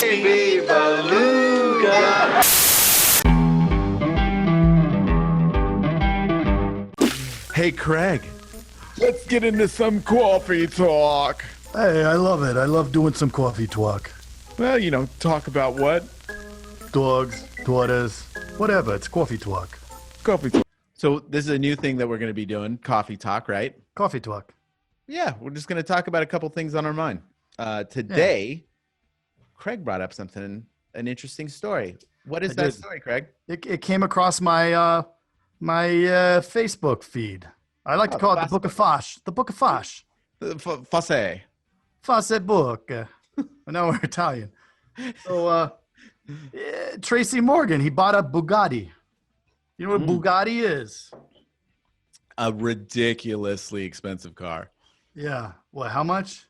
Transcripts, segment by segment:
Baby Beluga. Hey, Craig, let's get into some coffee talk. Hey, I love it. I love doing some coffee talk. Well, talk about what? Dogs, daughters, whatever. It's coffee talk. Coffee talk. So this is a new thing that we're going to be doing, coffee talk, right? Coffee talk. Yeah, we're just going to talk about a couple things on our mind. Today, Craig brought up an interesting story. What is that story, Craig? It came across my Facebook feed. I like to call it the Book of Fosh. The Book of Fosh. Fosse. Fosse book. I know we're Italian. So Tracy Morgan, he bought a Bugatti. You know what a Bugatti is? A ridiculously expensive car. Yeah. What? How much?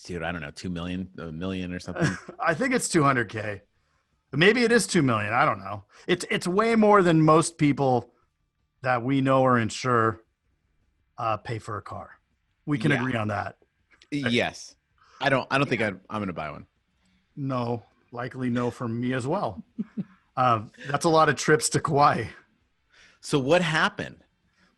Dude, I don't know, 2 million, a million or something. I think it's 200K. Maybe it is 2 million. I don't know. It's way more than most people that we know or insure pay for a car. We can agree on that. Yes. I don't think I'm going to buy one. No, likely no from me as well. That's a lot of trips to Kauai. So what happened?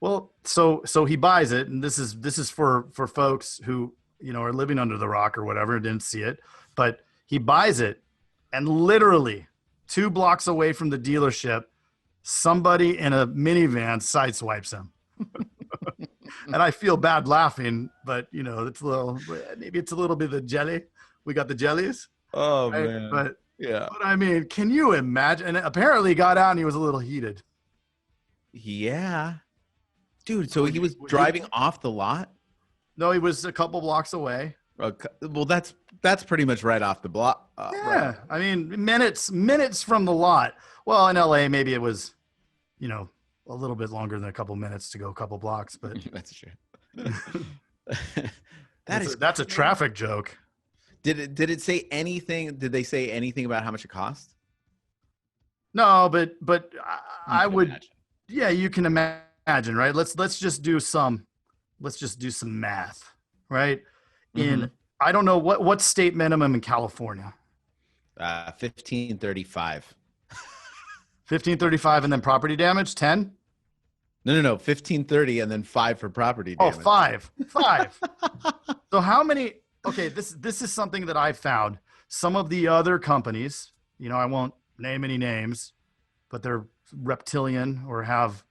Well, so he buys it, and this is for folks who are living under the rock or whatever, didn't see it, but he buys it, and literally 2 blocks away from the dealership, somebody in a minivan sideswipes him. And I feel bad laughing, but it's maybe it's a little bit of the jelly. We got the jellies. Oh, right? man. But yeah. But I mean, can you imagine? And apparently he got out and he was a little heated. Yeah. Dude, so he was driving off the lot? No, he was a couple blocks away. Well, that's pretty much right off the block. Yeah. Right. I mean, minutes from the lot. Well, in LA, maybe it was, a little bit longer than a couple minutes to go a couple blocks, but that's true. That's a traffic joke. Did it say anything? Did they say anything about how much it cost? No, but I would imagine. Yeah, you can imagine, right? Let's just do some math, right? In I don't know what state minimum in California? 1535. 1535 and then property damage 10? No, 1530 and then 5 for property damage. Oh, 5. So how many? Okay, this is something that I found. Some of the other companies, I won't name any names, but they're reptilian or have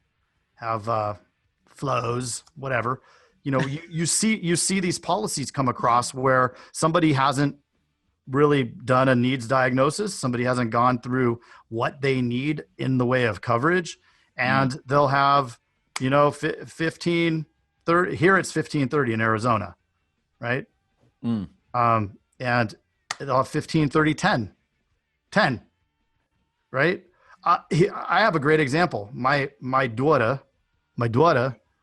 flows, whatever. You see these policies come across where somebody hasn't really done a needs diagnosis. Somebody hasn't gone through what they need in the way of coverage, and they'll have 1530. Here it's 1530 in Arizona, right? And they'll have 1530 10, right? I have a great example. My daughter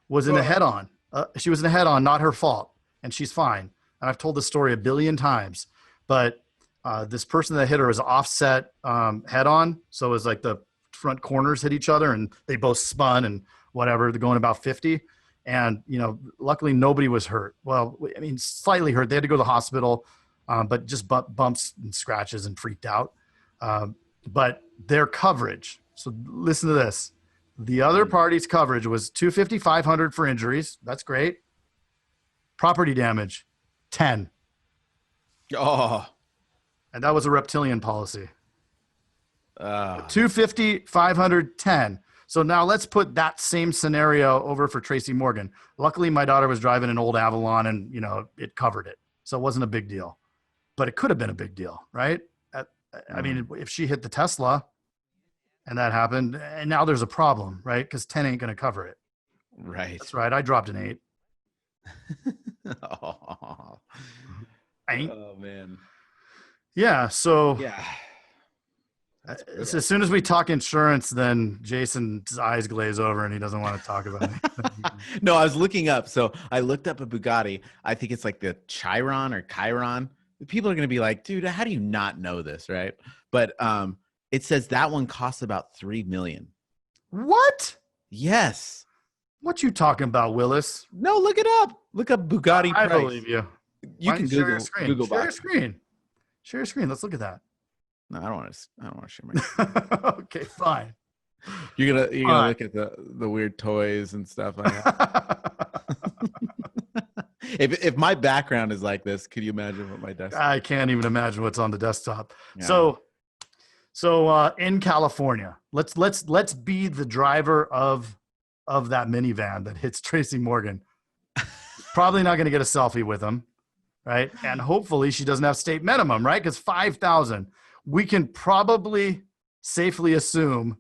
was in a head-on. She was in a head-on, not her fault, and she's fine. And I've told this story a billion times. But this person that hit her was offset head-on, so it was like the front corners hit each other, and they both spun and whatever. They're going about 50, and luckily nobody was hurt. Well, I mean, slightly hurt. They had to go to the hospital, but just bumps and scratches and freaked out. But their coverage. So listen to this. The other party's coverage was $250, $500 for injuries. That's great. Property damage, 10. Oh. And that was a reptilian policy. 250, 500, 10. So now let's put that same scenario over for Tracy Morgan. Luckily, my daughter was driving an old Avalon and, it covered it. So it wasn't a big deal. But it could have been a big deal, right? I mean, if she hit the Tesla and that happened, and now there's a problem, right? Because 10 ain't going to cover it. Right. That's right. I dropped an 8. Oh. Oh, man. Yeah. So yeah. As soon as we talk insurance, then Jason's eyes glaze over and he doesn't want to talk about it. No, I was looking up. So I looked up a Bugatti. I think it's like the Chiron or Chiron. People are going to be like, dude, how do you not know this? Right. But it says that one costs about $3 million. What? Yes. What you talking about, Willis? No, look it up. Look up Bugatti I price. believe you. You can Google Share your screen. box. Share your screen. Share your screen. Let's look at that. No, I don't want to share my. Okay, fine. You're gonna look at the weird toys and stuff I have. If my background is like this, could you imagine what my desktop? I can't even imagine what's on the desktop. Yeah. So in California, let's be the driver of that minivan that hits Tracy Morgan. Probably not going to get a selfie with him, right? And hopefully she doesn't have state minimum, right? Because 5,000, we can probably safely assume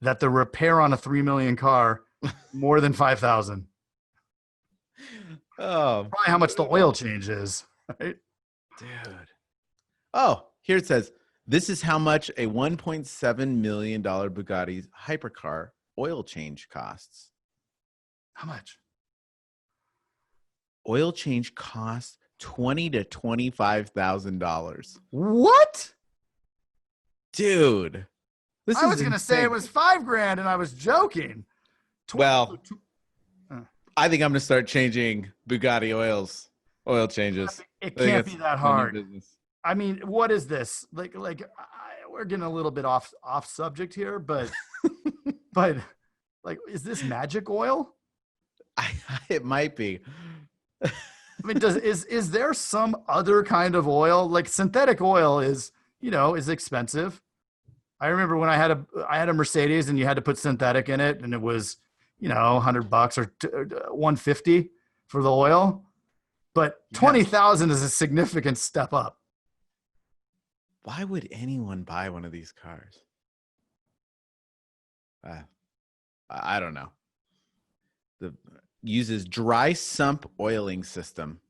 that the repair on a 3 million car more than 5,000. Oh, Probably how much the oil change is, right? dude. Oh, here it says, this is how much a $1.7 million Bugatti hypercar oil change costs. How much? Oil change costs $20,000 to $25,000. What? Dude. I was going to say it was $5,000 and I was joking. Well, I think I'm going to start changing Bugatti oil changes. It can't be that hard. I mean, what is this? We're getting a little bit off subject here, but but like, is this magic oil? It might be. I mean, is there some other kind of oil? Like synthetic oil is expensive. I remember when I had a Mercedes and you had to put synthetic in it, and it was $100 or $150 for the oil, but 20,000 is a significant step up. Why would anyone buy one of these cars? I don't know. Uses dry sump oiling system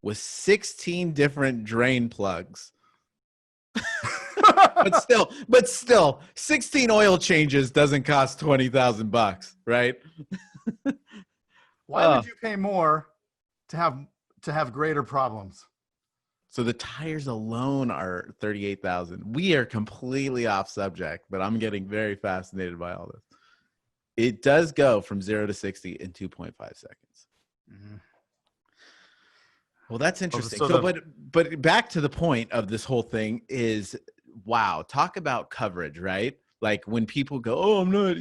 with 16 different drain plugs. but still 16 oil changes doesn't cost $20,000, right? Why would you pay more to have greater problems? So the tires alone are $38,000. We are completely off subject, but I'm getting very fascinated by all this. It does go from 0 to 60 in 2.5 seconds. Mm-hmm. Well, that's interesting. But back to the point of this whole thing is, wow, talk about coverage, right? Like when people go, oh, I'm not,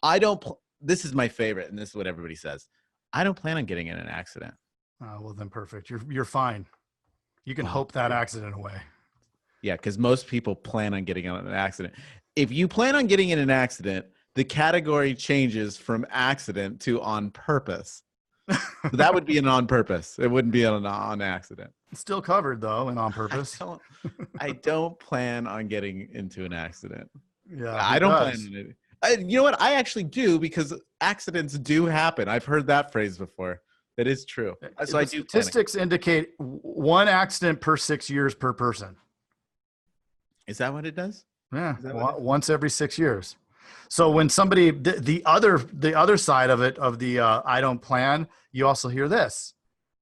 I don't, this is my favorite. And this is what everybody says. I don't plan on getting in an accident. Well, then perfect. You're fine. You can hope that accident away. Yeah, because most people plan on getting in an accident. If you plan on getting in an accident, the category changes from accident to on purpose. So that would be an on purpose. It wouldn't be an on accident. It's still covered though, and on purpose. I don't plan on getting into an accident. Yeah, I don't plan on it. You know what? I actually do, because accidents do happen. I've heard that phrase before. That is true. So I do. Statistics indicate 1 accident per 6 years per person. Is that what it does? Yeah, once every 6 years. So when somebody, the other side of it, of the I don't plan, you also hear this.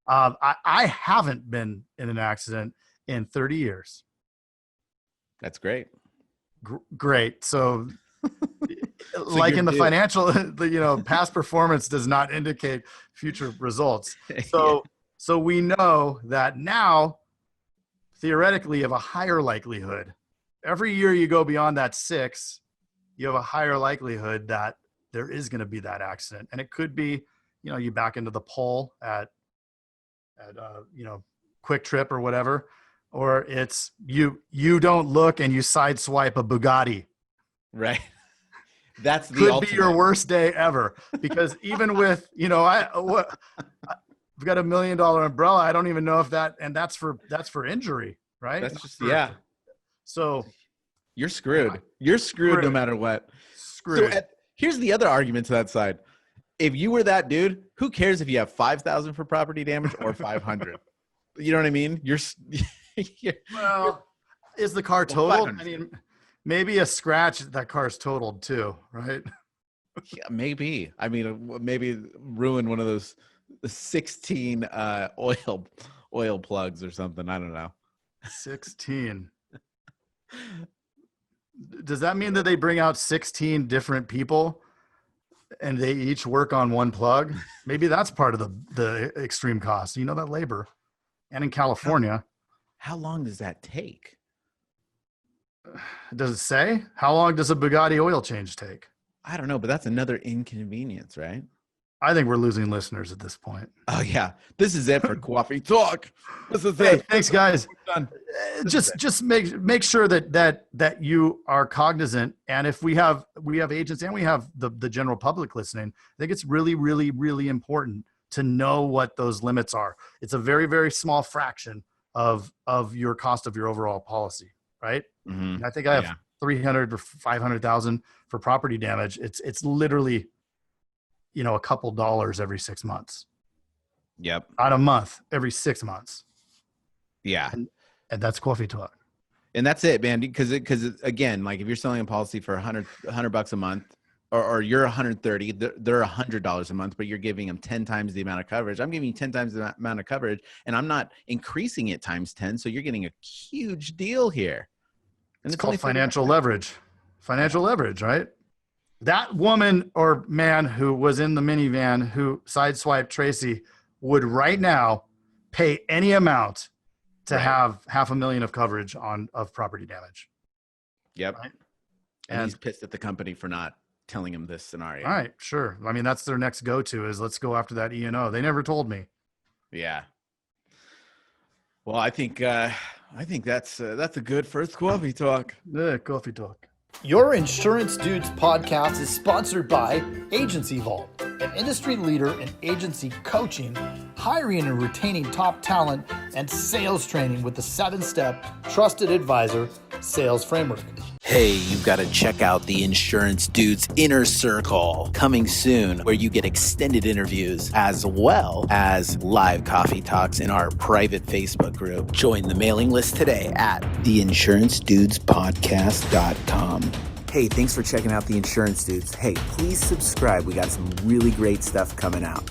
I haven't been in an accident in 30 years. That's great. Great. So like in the financial, past performance does not indicate future results. So we know that now, theoretically, you have a higher likelihood. Every year you go beyond that 6, you have a higher likelihood that there is going to be that accident. And it could be, you back into the pole at Quick Trip or whatever, or it's you don't look and you sideswipe a Bugatti. Right. That's the could ultimate. Be your worst day ever, because even with, I've got $1 million umbrella. I don't even know if that's for injury, right? That's just, yeah. So you're screwed. You're screwed no matter what. Screwed. So here's the other argument to that side. If you were that dude, who cares if you have 5,000 for property damage or 500? You know what I mean? Well, is the car totaled? I mean, maybe a scratch, that car's totaled too, right? Yeah, maybe. I mean, maybe ruin one of those 16 oil plugs or something. I don't know. 16. Does that mean that they bring out 16 different people and they each work on one plug? Maybe that's part of the extreme cost. That labor. And in California. how long does that take? Does it say? How long does a Bugatti oil change take? I don't know, but that's another inconvenience, right? I think we're losing listeners at this point. Oh yeah, this is it for Coffee Talk. This is Hey, it. thanks, guys. We're done. Just make sure that you are cognizant. And if we have agents and we have the general public listening, I think it's really, really, really important to know what those limits are. It's a very, very small fraction of your cost of your overall policy, right? Mm-hmm. And I think I have 300 or 500,000 for property damage. It's literally, a couple dollars every 6 months. Yep. Not a month, every 6 months. Yeah. And that's Coffee Talk. And that's it, man. Because again, like if you're selling a policy for $100 a month, or you're 130, they're $100 a month, but you're giving them 10 times the amount of coverage. I'm giving you 10 times the amount of coverage, and I'm not increasing it times 10. So you're getting a huge deal here. And it's called financial leverage. Financial leverage, right? That woman or man who was in the minivan who sideswiped Tracy would right now pay any amount to have $500,000 of coverage of property damage. Yep. Right? And he's pissed at the company for not telling him this scenario. All right, sure. I mean, that's their next go-to is let's go after that E&O. They never told me. Yeah. Well, I think that's a good first Coffee Talk. Yeah, Coffee Talk. Your Insurance Dudes podcast is sponsored by Agency Vault, an industry leader in agency coaching, hiring and retaining top talent, and sales training with the 7-step trusted advisor sales framework. Hey, you've got to check out the Insurance Dudes Inner Circle coming soon, where you get extended interviews as well as live coffee talks in our private Facebook group. Join the mailing list today at theinsurancedudespodcast.com. Hey, thanks for checking out the Insurance Dudes. Hey, please subscribe. We got some really great stuff coming out.